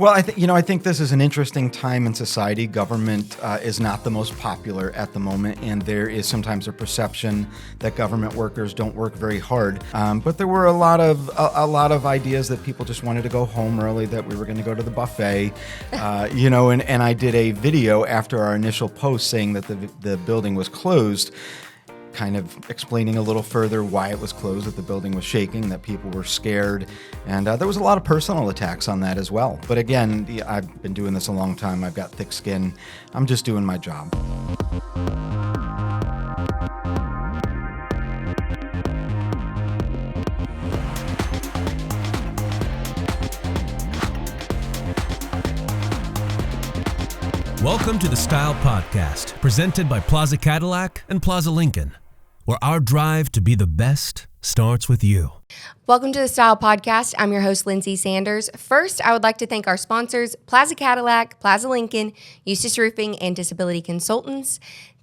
Well, I think this is an interesting time in society. Government is not the most popular at the moment, and there is sometimes a perception that government workers don't work very hard. But there were a lot of ideas that people just wanted to go home early, that we were going to go to the buffet, and I did a video after our initial post saying that the building was closed, kind of explaining a little further why it was closed, that the building was shaking, that people were scared, and there was a lot of personal attacks on that as well. But again, I've been doing this a long time. I've got thick skin. I'm just doing my job. Welcome to the Style Podcast, presented by Plaza Cadillac and Plaza Lincoln, where our drive to be the best starts with you. Welcome to the Style Podcast. I'm your host, Lindsay Sanders. First, I would like to thank our sponsors, Plaza Cadillac, Plaza Lincoln, Eustis Roofing, and Disability Consultants.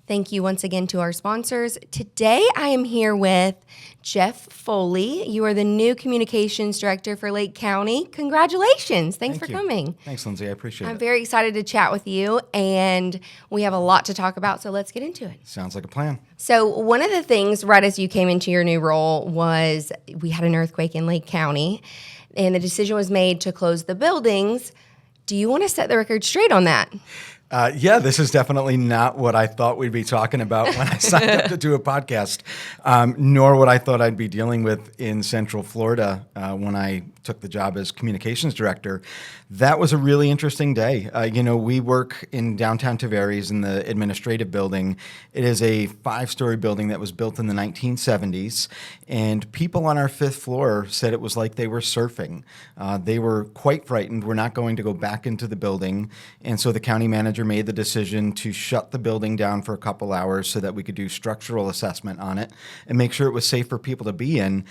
Thank you once again to our sponsors. Today, I am here with Jeff Foley. You are the new Communications Director for Lake County. Congratulations. Thanks for coming. Thanks, Lindsay. I appreciate it. I'm very excited to chat with you, and we have a lot to talk about, so let's get into it. Sounds like a plan. So one of the things right as you came into your new role was we had an earthquake in Lake County, and the decision was made to close the buildings. Do you want to set the record straight on that? Yeah, this is definitely not what I thought we'd be talking about when I signed up to do a podcast, nor what I thought I'd be dealing with in Central Florida when I took the job as communications director. That was a really interesting day. We work in downtown Tavares in the administrative building. It is a 5-story building that was built in the 1970s, and people on our 5th floor said it was like they were surfing. They were quite frightened. We're not going to go back into the building, and so the county manager made the decision to shut the building down for a couple hours so that we could do structural assessment on it and make sure it was safe for people to be in.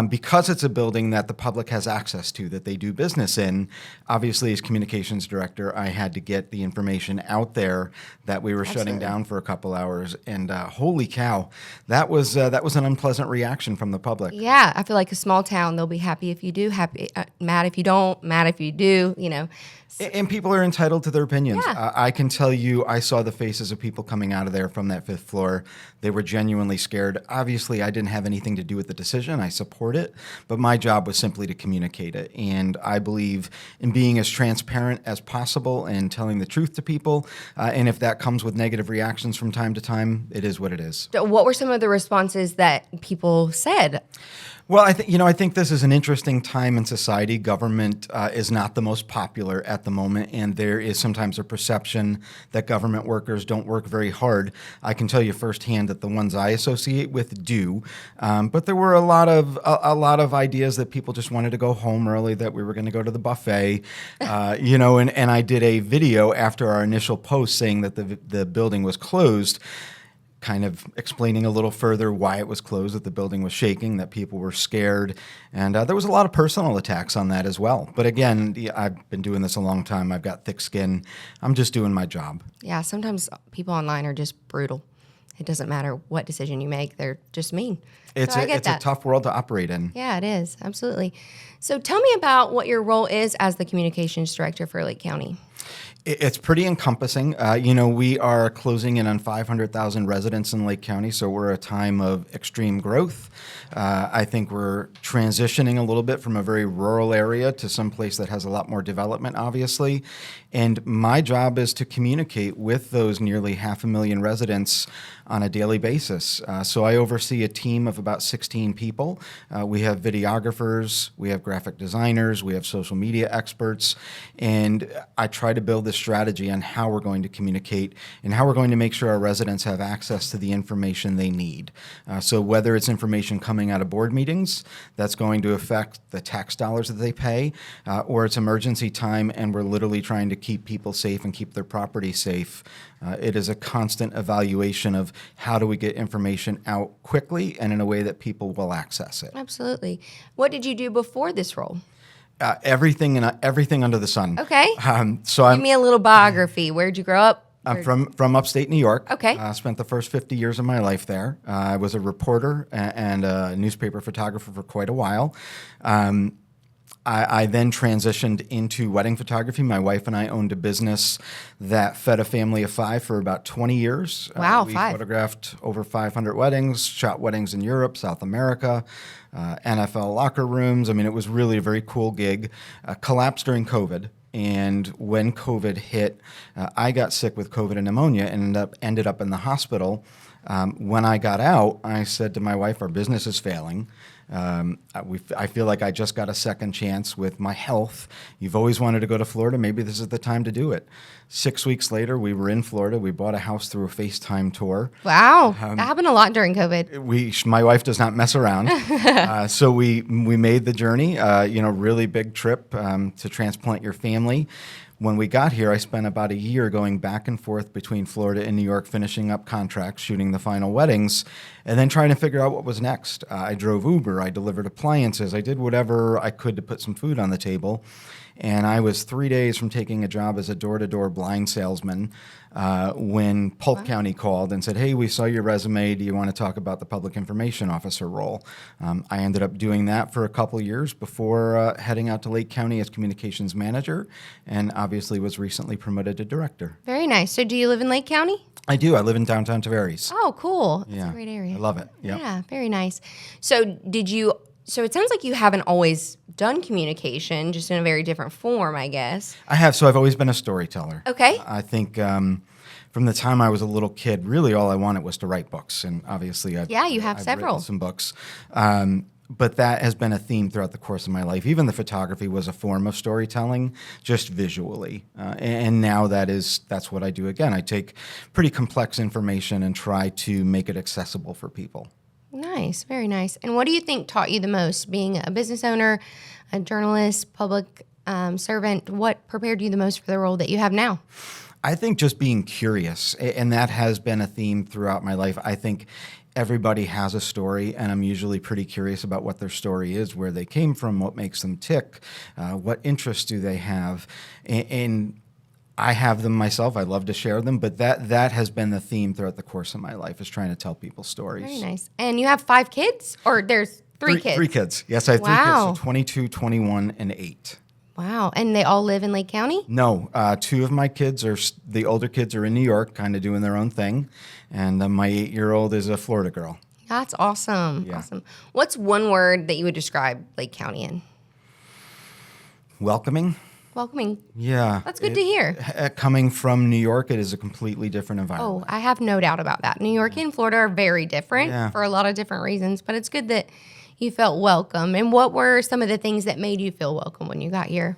Because it's a building that the public has access to, that they do business in, obviously as communications director, I had to get the information out there that we were shutting down for a couple hours. And holy cow, that was an unpleasant reaction from the public. Yeah, I feel like a small town, they'll be happy if you do, mad if you don't, mad if you do, And people are entitled to their opinions. Yeah. I can tell you, I saw the faces of people coming out of there from that 5th floor. They were genuinely scared. Obviously, I didn't have anything to do with the decision. I support it, but my job was simply to communicate it. And I believe in being as transparent as possible and telling the truth to people. And if that comes with negative reactions from time to time, it is what it is. What were some of the responses that people said? Well, I think this is an interesting time in society. Government is not the most popular at the moment, and there is sometimes a perception that government workers don't work very hard. I can tell you firsthand that the ones I associate with do, but there were a lot of ideas that people just wanted to go home early, that we were going to go to the buffet, and I did a video after our initial post saying that the building was closed, kind of explaining a little further why it was closed, that the building was shaking, that people were scared, and there was a lot of personal attacks on that as well. But again, I've been doing this a long time. I've got thick skin. I'm just doing my job. Yeah, sometimes people online are just brutal. It doesn't matter what decision you make. They're just mean. It's a tough world to operate in. Yeah, it is. Absolutely. So tell me about what your role is as the communications director for Lake County. It's pretty encompassing. We are closing in on 500,000 residents in Lake County, so we're a time of extreme growth. I think we're transitioning a little bit from a very rural area to some place that has a lot more development, obviously. And my job is to communicate with those nearly 500,000 residents on a daily basis. So I oversee a team of about 16 people. We have videographers, we have graphic designers, we have social media experts, and I try to build this strategy on how we're going to communicate and how we're going to make sure our residents have access to the information they need. So whether it's information coming out of board meetings that's going to affect the tax dollars that they pay, or it's emergency time and we're literally trying to keep people safe and keep their property safe, it is a constant evaluation of how do we get information out quickly and in a way that people will access it. Absolutely. What did you do before this role? Everything under the sun. Okay. So Give me a little biography. Where'd you grow up? I'm from upstate New York. Okay. I spent the first 50 years of my life there. I was a reporter and a newspaper photographer for quite a while. I then transitioned into wedding photography. My wife and I owned a business that fed a family of 5 for about 20 years. Wow, we 5. photographed over 500 weddings, shot weddings in Europe, South America, NFL locker rooms. I mean, it was really a very cool gig. Collapsed during COVID. And when COVID hit, I got sick with COVID and pneumonia and ended up in the hospital. When I got out, I said to my wife, our business is failing. I feel like I just got a second chance with my health. You've always wanted to go to Florida. Maybe this is the time to do it. 6 weeks later, we were in Florida. We bought a house through a FaceTime tour. Wow. That happened a lot during COVID. My wife does not mess around. So we made the journey, really big trip to transplant your family. When we got here, I spent about a year going back and forth between Florida and New York, finishing up contracts, shooting the final weddings, and then trying to figure out what was next. I drove Uber, I delivered appliances, I did whatever I could to put some food on the table. And I was 3 days from taking a job as a door-to-door blind salesman when Polk County called and said, hey, we saw your resume. Do you want to talk about the public information officer role? I ended up doing that for a couple of years before heading out to Lake County as communications manager, and obviously was recently promoted to director. Very nice. So do you live in Lake County? I do. I live in downtown Tavares. Oh, cool. That's Yeah. a great area. I love it. Yep. Yeah, very nice. So so it sounds like you haven't always done communication, just in a very different form, I guess. I have. So I've always been a storyteller. Okay. I think from the time I was a little kid, really all I wanted was to write books. And obviously You have I've several. written some books. But that has been a theme throughout the course of my life. Even the photography was a form of storytelling, just visually. And now that's what I do again. I take pretty complex information and try to make it accessible for people. Nice, very nice. And what do you think taught you the most, being a business owner, a journalist, public servant? What prepared you the most for the role that you have now? I think just being curious, and that has been a theme throughout my life. I think everybody has a story, and I'm usually pretty curious about what their story is, where they came from, what makes them tick, what interests do they have, and I have them myself. I love to share them, but that has been the theme throughout the course of my life, is trying to tell people stories. Very nice. And you have 5 kids, or there's 3 kids? 3 kids. Yes, I have 3 Wow. kids, so 22, 21, and 8. Wow. And they all live in Lake County? No, 2 of my kids the older kids are in New York, kind of doing their own thing, and my 8-year-old is a Florida girl. That's awesome. Yeah. Awesome. What's one word that you would describe Lake County in? Welcoming. Welcoming. Yeah. That's good to hear. Coming from New York, it is a completely different environment. Oh, I have no doubt about that. New York and Florida are very different Yeah. for a lot of different reasons, but it's good that you felt welcome. And what were some of the things that made you feel welcome when you got here?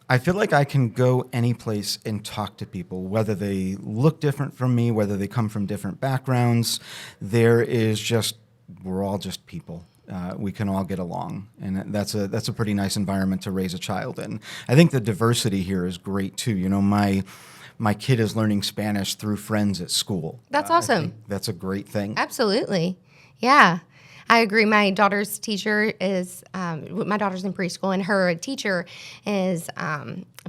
I feel like I can go any place and talk to people, whether they look different from me, whether they come from different backgrounds. We're all just people. We can all get along, and that's a pretty nice environment to raise a child in. I think the diversity here is great too. You know, my kid is learning Spanish through friends at school. That's I awesome. think that's a great thing. Absolutely. Yeah. I agree. My daughter's teacher is, my daughter's in preschool, and her teacher is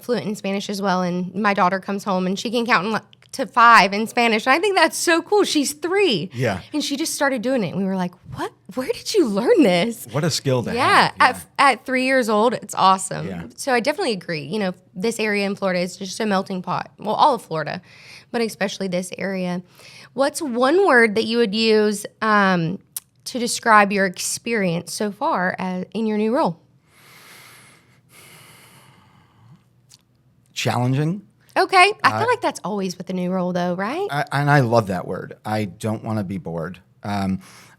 fluent in Spanish as well. And my daughter comes home and she can count to 5 in Spanish. And I think that's so cool. She's 3. Yeah. And she just started doing it. And we were like, what? Where did you learn this? What a skill to Yeah, have. at 3 years old, it's awesome. Yeah. So I definitely agree. You know, this area in Florida is just a melting pot. Well, all of Florida, but especially this area. What's one word that you would use to describe your experience so far in your new role? Challenging. Okay, I feel like that's always with the new role, though, right? And I love that word. I don't want to be bored.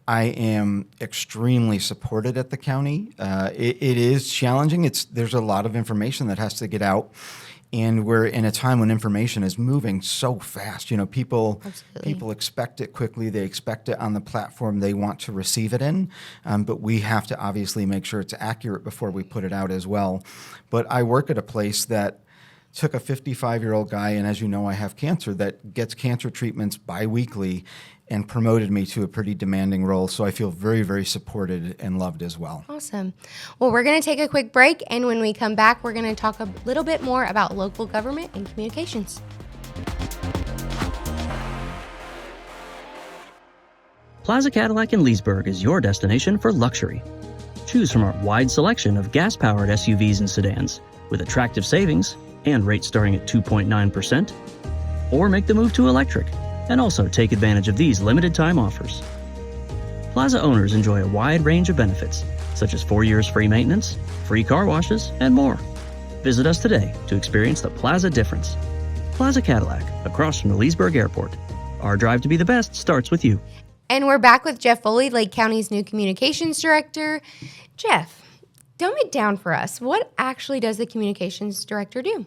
I am extremely supported at the county. It is challenging. There's a lot of information that has to get out, and we're in a time when information is moving so fast. You know, people expect it quickly. They expect it on the platform they want to receive it in, but we have to obviously make sure it's accurate before we put it out as well. But I work at a place that took a 55-year-old guy, and as you know, I have cancer, that gets cancer treatments biweekly, and promoted me to a pretty demanding role. So I feel very, very supported and loved as well. Awesome. Well, we're going to take a quick break, and when we come back, we're going to talk a little bit more about local government and communications. Plaza Cadillac in Leesburg is your destination for luxury. Choose from our wide selection of gas-powered SUVs and sedans with attractive savings and rates starting at 2.9%, or make the move to electric and also take advantage of these limited-time offers. Plaza owners enjoy a wide range of benefits, such as 4 years free maintenance, free car washes, and more. Visit us today to experience the Plaza difference. Plaza Cadillac, across from the Leesburg Airport. Our drive to be the best starts with you. And we're back with Jeff Foley, Lake County's new communications director. Jeff, dumb it down for us. What actually does the communications director do?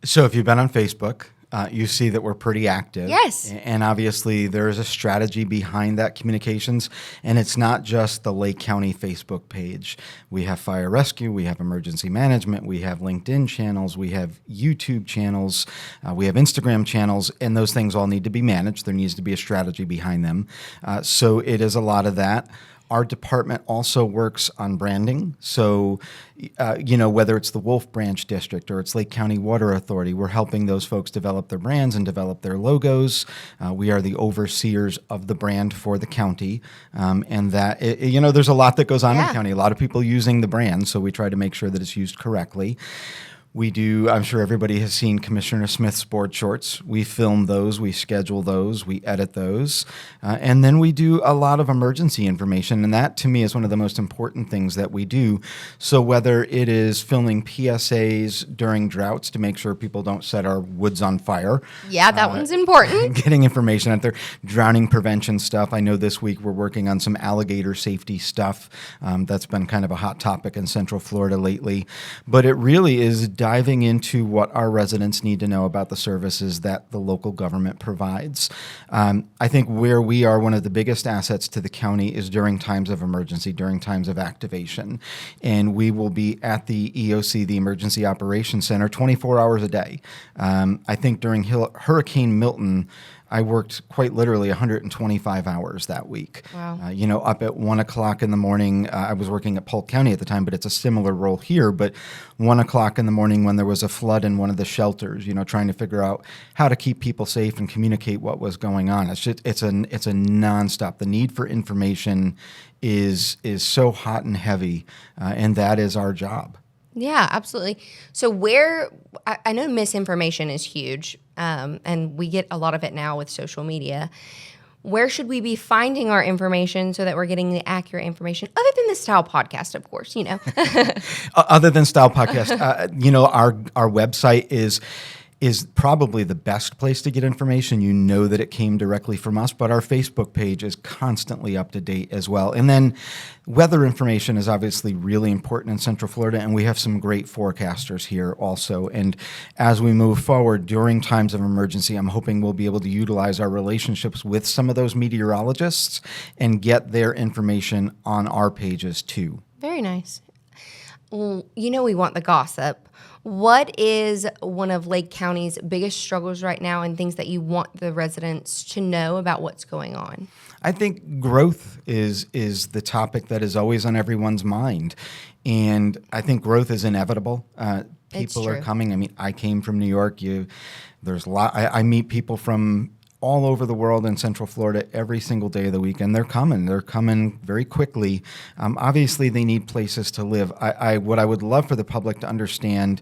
So if you've been on Facebook, you see that we're pretty active. Yes. And obviously there is a strategy behind that communications, and it's not just the Lake County Facebook page. We have fire rescue, we have emergency management, we have LinkedIn channels, we have YouTube channels, we have Instagram channels, and those things all need to be managed. There needs to be a strategy behind them. So it is a lot of that. Our department also works on branding. So, whether it's the Wolf Branch District or it's Lake County Water Authority, we're helping those folks develop their brands and develop their logos. We are the overseers of the brand for the county. And that, there's a lot that goes on in the county. A lot of people using the brand, so we try to make sure that it's used correctly. We do, I'm sure everybody has seen Commissioner Smith's board shorts. We film those, we schedule those, we edit those, and then we do a lot of emergency information, and that to me is one of the most important things that we do. So whether it is filming PSAs during droughts to make sure people don't set our woods on fire. Yeah, that one's important. Getting information out there, drowning prevention stuff. I know this week we're working on some alligator safety stuff. That's been kind of a hot topic in Central Florida lately, but it really is diving into what our residents need to know about the services that the local government provides. I think where we are one of the biggest assets to the county is during times of emergency, during times of activation. And we will be at the EOC, the Emergency Operations Center, 24 hours a day. I think during Hurricane Milton, I worked quite literally 125 hours that week. Wow. Up at 1 o'clock in the morning, I was working at Polk County at the time, but it's a similar role here. But 1 o'clock in the morning when there was a flood in one of the shelters, trying to figure out how to keep people safe and communicate what was going on. It's a nonstop. The need for information is so hot and heavy, and that is our job. Yeah, absolutely. So I know misinformation is huge, and we get a lot of it now with social media. Where should we be finding our information so that we're getting the accurate information, other than the Style Podcast, of course, Other than Style Podcast, our website is probably the best place to get information. You know that it came directly from us, but our Facebook page is constantly up to date as well. And then weather information is obviously really important in Central Florida, and we have some great forecasters here also. And as we move forward during times of emergency, I'm hoping we'll be able to utilize our relationships with some of those meteorologists and get their information on our pages too. Very nice. Well, we want the gossip. What is one of Lake County's biggest struggles right now and things that you want the residents to know about what's going on? I think growth is the topic that is always on everyone's mind. And I think growth is inevitable. People are coming. I mean, I came from New York. There's a lot. I meet people from all over the world in Central Florida every single day of the week, and they're coming. They're coming very quickly. Obviously, they need places to live. What I would love for the public to understand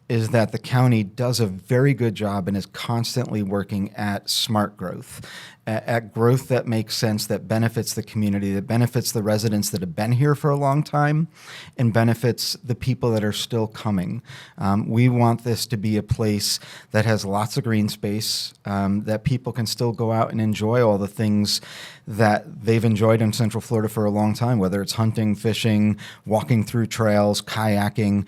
is that the county does a very good job and is constantly working at smart growth, at growth that makes sense, that benefits the community, that benefits the residents that have been here for a long time, and benefits the people that are still coming. We want this to be a place that has lots of green space, that people can still go out and enjoy all the things that they've enjoyed in Central Florida for a long time, whether it's hunting, fishing, walking through trails, kayaking.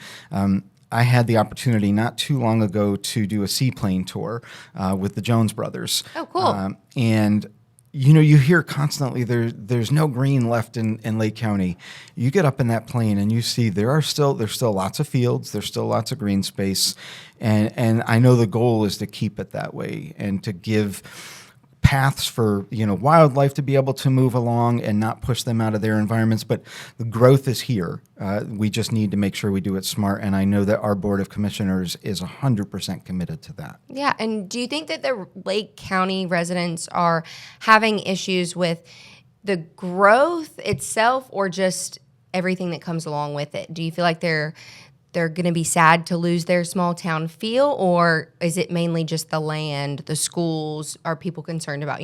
I had the opportunity not too long ago to do a seaplane tour with the Jones Brothers. Oh, cool. And you hear constantly there's no green left in Lake County. You get up in that plane and you see there's still lots of fields, there's still lots of green space, and I know the goal is to keep it that way and to give paths for wildlife to be able to move along and not push them out of their environments. But the growth is here. We just need to make sure we do it smart. And I know that our Board of Commissioners is 100% committed to that. Yeah. And do you think that the Lake County residents are having issues with the growth itself, or just everything that comes along with it? Do you feel like they're going to be sad to lose their small town feel, or is it mainly just the land, the schools? Are people concerned about,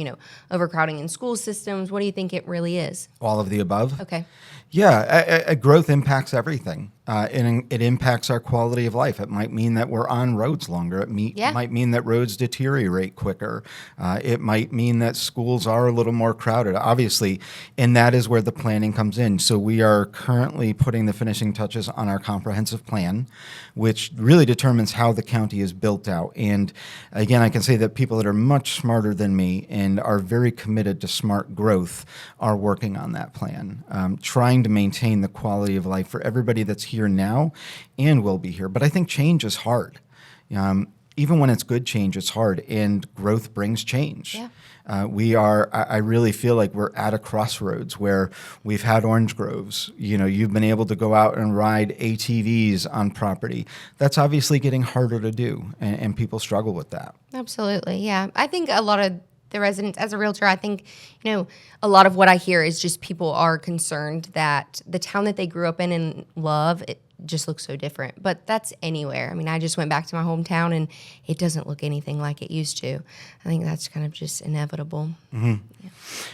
overcrowding in school systems? What do you think it really is? All of the above. Okay. Yeah, growth impacts everything. It impacts our quality of life. It might mean that we're on roads longer. It might mean that roads deteriorate quicker. It might mean that schools are a little more crowded, obviously, and that is where the planning comes in. So we are currently putting the finishing touches on our comprehensive plan, which really determines how the county is built out. And again, I can say that people that are much smarter than me and are very committed to smart growth are working on that plan, trying to maintain the quality of life for everybody that's here now and will be here. But I think change is hard. Even when it's good change, it's hard, and growth brings change. Yeah. I really feel like we're at a crossroads where we've had orange groves. You've been able to go out and ride ATVs on property. That's obviously getting harder to do, and people struggle with that. Absolutely, yeah. I think a lot of the residents, as a realtor, I think, a lot of what I hear is just people are concerned that the town that they grew up in and love, it just looks so different. But that's anywhere. I mean, I just went back to my hometown and it doesn't look anything like it used to. I think that's kind of just inevitable. Mm-hmm. Yeah.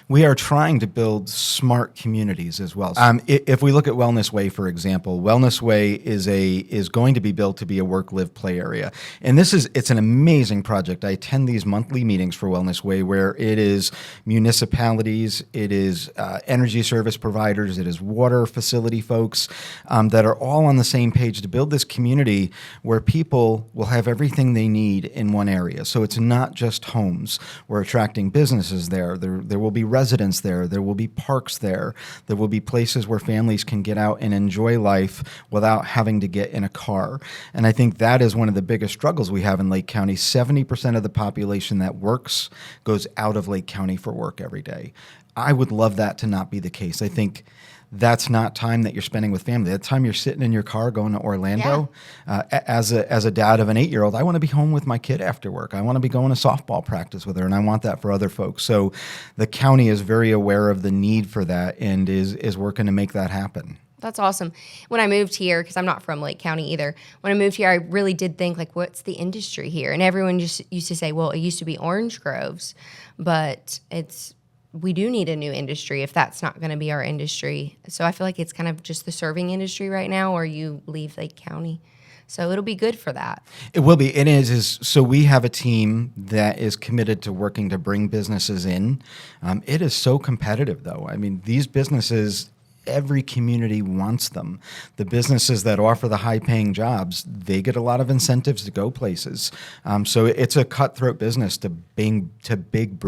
We are trying to build smart communities as well. If we look at Wellness Way, for example, Wellness Way is going to be built to be a work, live, play area. And it's an amazing project. I attend these monthly meetings for Wellness Way where it is municipalities, it is energy service providers, it is water facility folks that are all on the same page to build this community where people will have everything they need in one area. So it's not just homes. We're attracting businesses there. There will be residents there. There will be parks there. There will be places where families can get out and enjoy life without having to get in a car. And I think that is one of the biggest struggles we have in Lake County. 70% of the population that works goes out of Lake County for work every day. I would love that to not be the case. I think that's not time that you're spending with family. That time you're sitting in your car going to Orlando. Yeah. As a dad of an 8-year-old, I want to be home with my kid after work. I want to be going to softball practice with her, and I want that for other folks. So the county is very aware of the need for that and is working to make that happen. That's awesome. When I moved here, because I'm not from Lake County either, when I moved here, I really did think, what's the industry here? And everyone just used to say, well, it used to be orange groves, but we do need a new industry if that's not going to be our industry. So I feel like it's kind of just the serving industry right now, or you leave Lake County. So it'll be good for that. It will be. It is. So we have a team that is committed to working to bring businesses in. It is so competitive, though. I mean, these businesses, every community wants them. The businesses that offer the high-paying jobs, they get a lot of incentives to go places. So it's a cutthroat business to bring big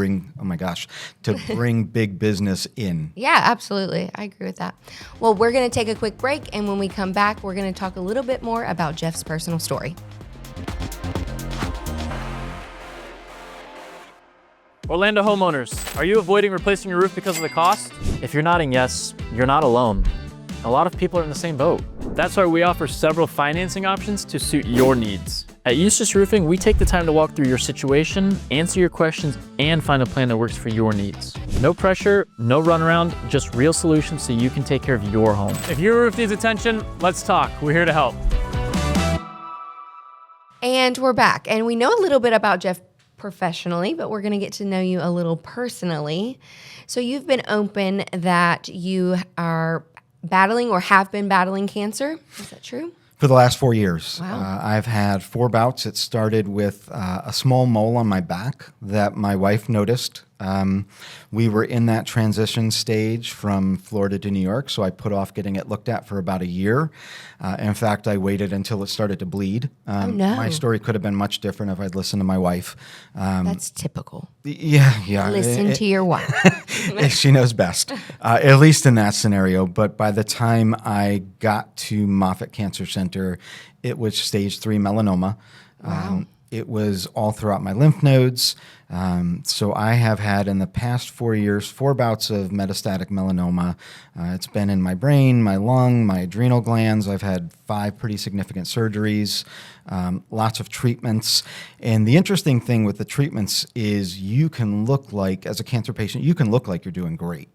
business in. Yeah, absolutely. I agree with that. Well, we're going to take a quick break, and when we come back, we're going to talk a little bit more about Jeff's personal story. Orlando homeowners, are you avoiding replacing your roof because of the cost? If you're nodding yes, you're not alone. A lot of people are in the same boat. That's why we offer several financing options to suit your needs. At Eustis Roofing, we take the time to walk through your situation, answer your questions, and find a plan that works for your needs. No pressure, no runaround, just real solutions so you can take care of your home. If your roof needs attention, let's talk. We're here to help. And we're back, and we know a little bit about Jeff professionally, but we're going to get to know you a little personally. So you've been open that you are battling or have been battling cancer. Is that true? For the last 4 years. Wow. I've had 4 bouts. It started with a small mole on my back that my wife noticed. We were in that transition stage from Florida to New York, so I put off getting it looked at for about a year. In fact, I waited until it stared to bleed. Oh, no. My story could have been much different if I'd listened to my wife. That's typical. Yeah. Listen to your wife. She knows best, at least in that scenario. But by the time I got to Moffitt Cancer Center, it was stage 3 melanoma. Wow. It was all throughout my lymph nodes. So I have had in the past 4 years 4 bouts of metastatic melanoma. It's been in my brain, my lung, my adrenal glands. I've had 5 pretty significant surgeries, lots of treatments. And the interesting thing with the treatments is you can look like, as a cancer patient, you can look like you're doing great.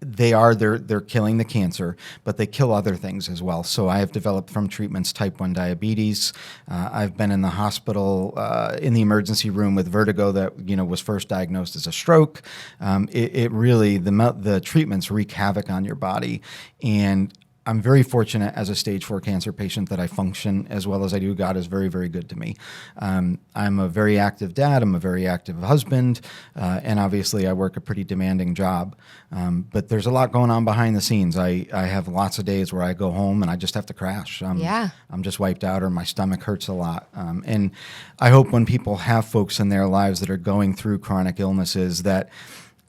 they're killing the cancer, but they kill other things as well. So I have developed from treatments type 1 diabetes. I've been in the hospital in the emergency room with vertigo that was first diagnosed as a stroke. It really, the treatments wreak havoc on your body. And I'm very fortunate as a stage 4 cancer patient that I function as well as I do. God is very, very good to me. I'm a very active dad. I'm a very active husband. And obviously I work a pretty demanding job. But there's a lot going on behind the scenes. I have lots of days where I go home and I just have to crash. I'm just wiped out or my stomach hurts a lot. And I hope when people have folks in their lives that are going through chronic illnesses that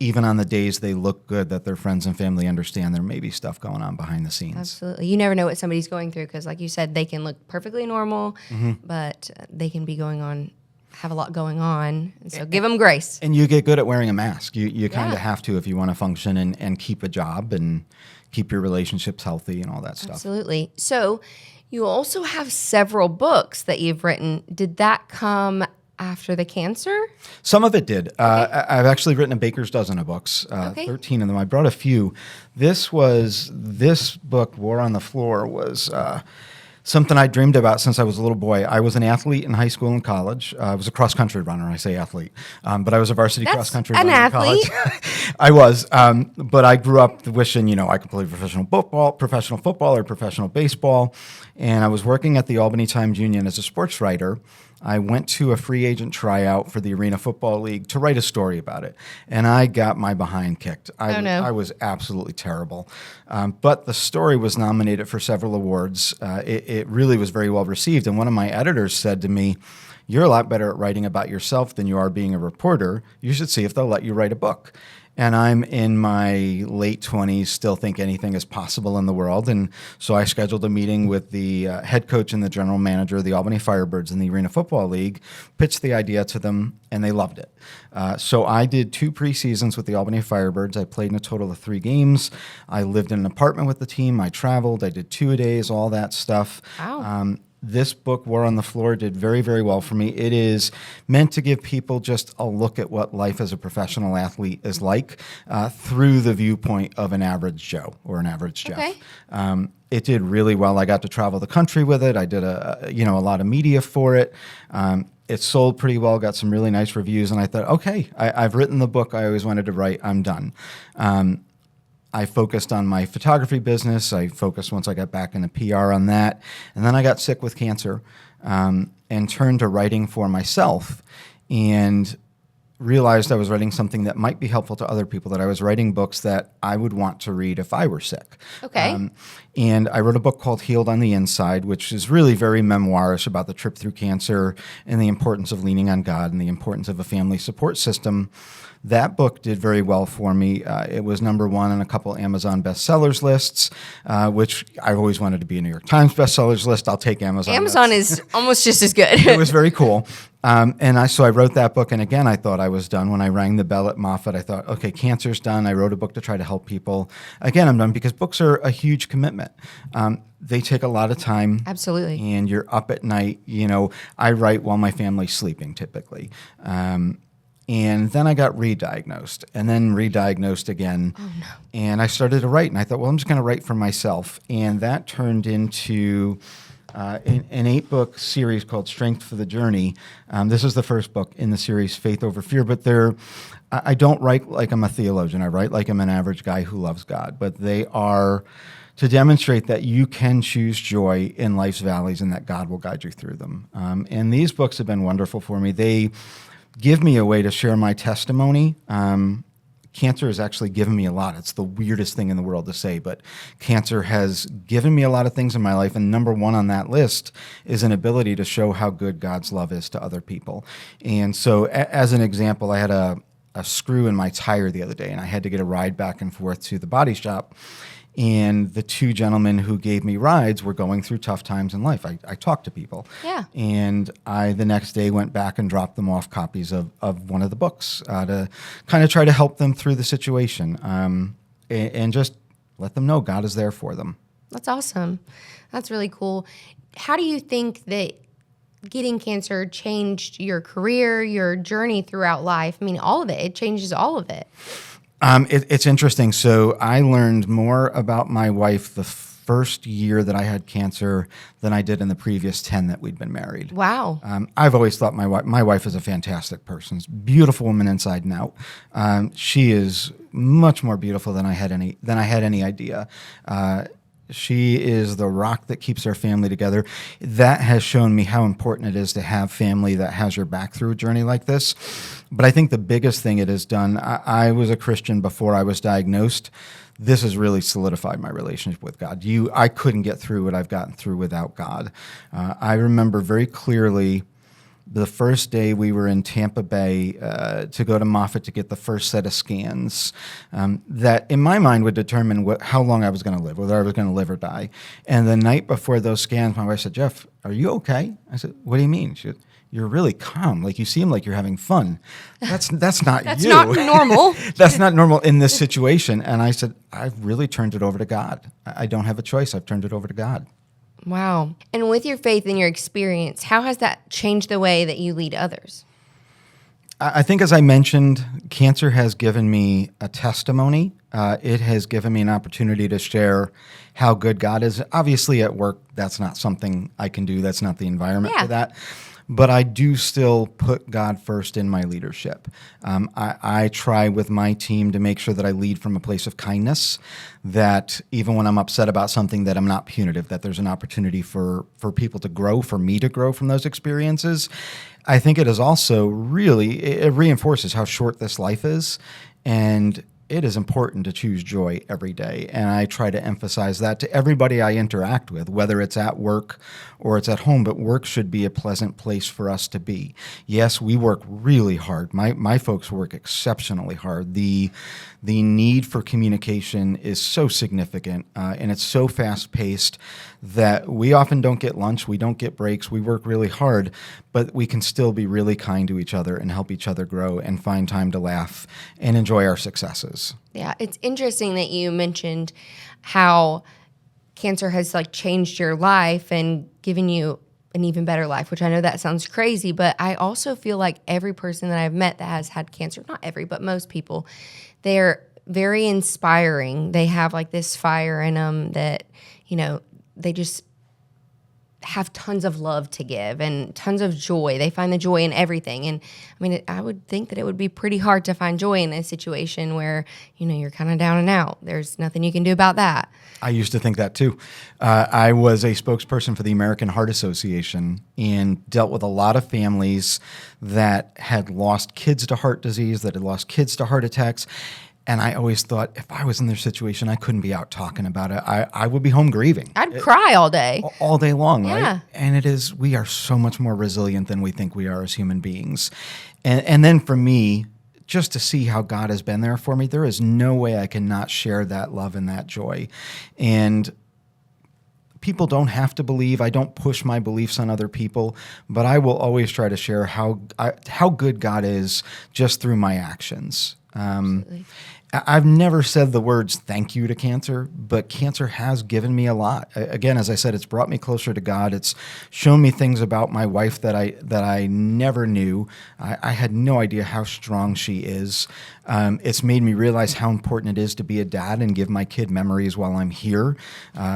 even on the days they look good, that their friends and family understand there may be stuff going on behind the scenes. Absolutely. You never know what somebody's going through because, like you said, they can look perfectly normal, but they can be have a lot going on. And so give them grace. And you get good at wearing a mask. You kind of have to if you want to function and keep a job and keep your relationships healthy and all that stuff. Absolutely. So you also have several books that you've written. Did that come after the cancer? Some of it did. I've actually written a baker's dozen of books, 13 of them. I brought a few. This book, War on the Floor, was something I dreamed about since I was a little boy. I was an athlete in high school and college. I was a cross-country runner. I say athlete, but I was a varsity cross-country runner in college. I was, but I grew up wishing, I could play professional football, or professional baseball. And I was working at the Albany Times Union as a sports writer. I went to a free agent tryout for the Arena Football League to write a story about it, and I got my behind kicked. I was absolutely terrible. But the story was nominated for several awards. It really was very well received, and one of my editors said to me, "You're a lot better at writing about yourself than you are being a reporter. You should see if they'll let you write a book." And I'm in my late 20s, still think anything is possible in the world. And so I scheduled a meeting with the head coach and the general manager of the Albany Firebirds in the Arena Football League, pitched the idea to them, and they loved it. So I did 2 preseasons with the Albany Firebirds. I played in a total of 3 games. I lived in an apartment with the team. I traveled. I did 2-a-days, all that stuff. Wow. This book, War on the Floor, did very, very well for me. It is meant to give people just a look at what life as a professional athlete is like through the viewpoint of an average Joe or an average Jeff. Okay. It did really well. I got to travel the country with it. I did a lot of media for it. It sold pretty well, got some really nice reviews, and I thought, okay, I've written the book I always wanted to write. I'm done. I focused on my photography business. I focused once I got back into PR on that. And then I got sick with cancer and turned to writing for myself and realized I was writing something that might be helpful to other people, that I was writing books that I would want to read if I were sick. Okay. And I wrote a book called Healed on the Inside, which is really very memoirish about the trip through cancer and the importance of leaning on God and the importance of a family support system. That book did very well for me. It was number 1 on a couple Amazon bestsellers lists, which I've always wanted to be a New York Times bestsellers list. I'll take Amazon. Amazon is almost just as good. It was very cool. So I wrote that book, and again, I thought I was done. When I rang the bell at Moffitt, I thought, okay, cancer's done. I wrote a book to try to help people. Again, I'm done because books are a huge commitment. They take a lot of time. Absolutely. And you're up at night. I write while my family's sleeping typically. And then I got re-diagnosed and then re-diagnosed again. Oh, no. And I started to write, and I thought, well, I'm just going to write for myself. And that turned into an 8-book series called Strength for the Journey. This is the first book in the series, Faith Over Fear. But I don't write like I'm a theologian. I write like I'm an average guy who loves God. But they are to demonstrate that you can choose joy in life's valleys and that God will guide you through them. And these books have been wonderful for me. They give me a way to share my testimony. Cancer has actually given me a lot. It's the weirdest thing in the world to say, but cancer has given me a lot of things in my life, and number 1 on that list is an ability to show how good God's love is to other people. And so as an example, I had a screw in my tire the other day, and I had to get a ride back and forth to the body shop. And the 2 gentlemen who gave me rides were going through tough times in life. I talked to people. Yeah. And I, the next day, went back and dropped them off copies of one of the books to kind of try to help them through the situation and just let them know God is there for them. That's awesome. That's really cool. How do you think that getting cancer changed your career, your journey throughout life? I mean, all of it. It changes all of it. It's interesting. So I learned more about my wife the first year that I had cancer than I did in the previous 10 that we'd been married. Wow. I've always thought my wife is a fantastic person. She's a beautiful woman inside and out. She is much more beautiful than I had any idea. She is the rock that keeps our family together. That has shown me how important it is to have family that has your back through a journey like this. But I think the biggest thing it has done, I was a Christian before I was diagnosed. This has really solidified my relationship with God. I couldn't get through what I've gotten through without God. I remember very clearly the first day we were in Tampa Bay to go to Moffitt to get the first set of scans that in my mind would determine how long I was going to live, whether I was going to live or die. And the night before those scans, my wife said, "Jeff, are you okay?" I said, "What do you mean?" She said, "You're really calm. Like you seem like you're having fun." That's not That's you. not normal. That's not normal in this situation. And I said, "I've really turned it over to God. I don't have a choice. I've turned it over to God." Wow. And with your faith and your experience, how has that changed the way that you lead others? I think, as I mentioned, cancer has given me a testimony. It has given me an opportunity to share how good God is. Obviously, at work, that's not something I can do. That's not the environment for that. But I do still put God first in my leadership. I try with my team to make sure that I lead from a place of kindness, that even when I'm upset about something, that I'm not punitive, that there's an opportunity for people to grow, for me to grow from those experiences. I think it is also it reinforces how short this life is, and it is important to choose joy every day. And I try to emphasize that to everybody I interact with, whether it's at work or it's at home, but work should be a pleasant place for us to be. Yes, we work really hard. My folks work exceptionally hard. The need for communication is so significant, and it's so fast-paced that we often don't get lunch, we don't get breaks, we work really hard, but we can still be really kind to each other and help each other grow and find time to laugh and enjoy our successes. Yeah, it's interesting that you mentioned how cancer has changed your life and given you an even better life, which I know that sounds crazy, but I also feel like every person that I've met that has had cancer, not every, but most people, they're very inspiring. They have this fire in them that, they just have tons of love to give and tons of joy. They find the joy in everything. And I would think that it would be pretty hard to find joy in a situation where, you're kind of down and out. There's nothing you can do about that. I used to think that too. I was a spokesperson for the American Heart Association and dealt with a lot of families that had lost kids to heart disease, that had lost kids to heart attacks. And I always thought, if I was in their situation, I couldn't be out talking about it. I would be home grieving. I'd cry all day. All day long, Yeah. right? And we are so much more resilient than we think we are as human beings. And then for me, just to see how God has been there for me, there is no way I cannot share that love and that joy. And people don't have to believe. I don't push my beliefs on other people, but I will always try to share how good God is just through my actions. I've never said the words thank you to cancer, but cancer has given me a lot. Again, as I said, it's brought me closer to God. It's shown me things about my wife that I never knew. I had no idea how strong she is. It's made me realize how important it is to be a dad and give my kid memories while I'm here.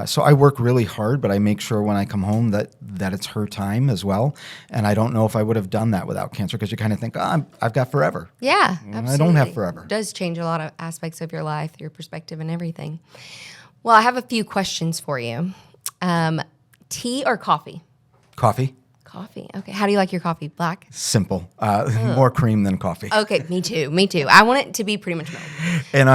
So I work really hard, but I make sure when I come home that it's her time as well. And I don't know if I would have done that without cancer, because you kind of think, I've got forever. Yeah, absolutely. I don't have forever. It does change a lot of aspects of your life, your perspective and everything. Well, I have a few questions for you. Tea or coffee? Coffee. Coffee. Okay. How do you like your coffee? Black? Simple. More cream than coffee. Okay, me too. Me too. I want it to be pretty much milk. And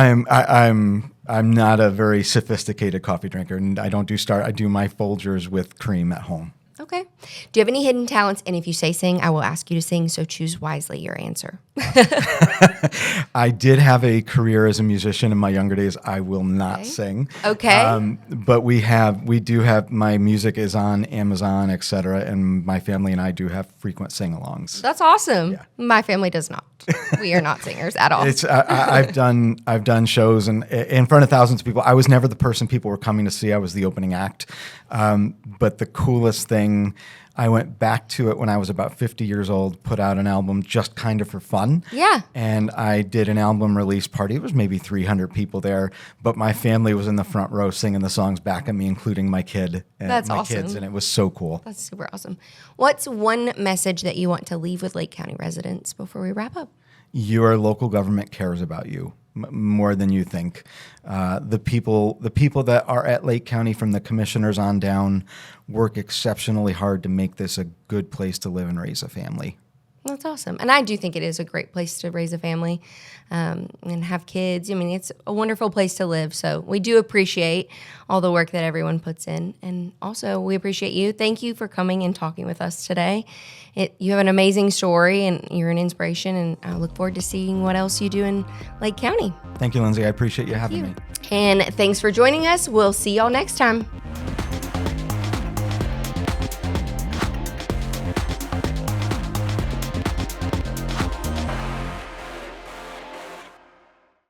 I'm not a very sophisticated coffee drinker, and I don't do I do my Folgers with cream at home. Okay. Do you have any hidden talents? And if you say sing, I will ask you to sing, so choose wisely your answer. I did have a career as a musician in my younger days. I will not sing. Okay. But we do have, my music is on Amazon, etc., and my family and I do have frequent sing-alongs. That's awesome. Yeah. My family does not. We are not singers at all. I've done shows and in front of thousands of people. I was never the person people were coming to see. I was the opening act. But the coolest thing I went back to it when I was about 50 years old, put out an album just kind of for fun. Yeah. And I did an album release party. It was maybe 300 people there, but my family was in the front row singing the songs back at me, including my kid and That's my awesome. kids, and it was so cool. That's super awesome. What's one message that you want to leave with Lake County residents before we wrap up? Your local government cares about you more than you think. The people that are at Lake County, from the commissioners on down, work exceptionally hard to make this a good place to live and raise a family. That's awesome. And I do think it is a great place to raise a family and have kids. I mean, it's a wonderful place to live. So we do appreciate all the work that everyone puts in. And also, we appreciate you. Thank you for coming and talking with us today. You have an amazing story, and you're an inspiration. And I look forward to seeing what else you do in Lake County. Thank you, Lindsay. I appreciate you having me. And thanks for joining us. We'll see y'all next time.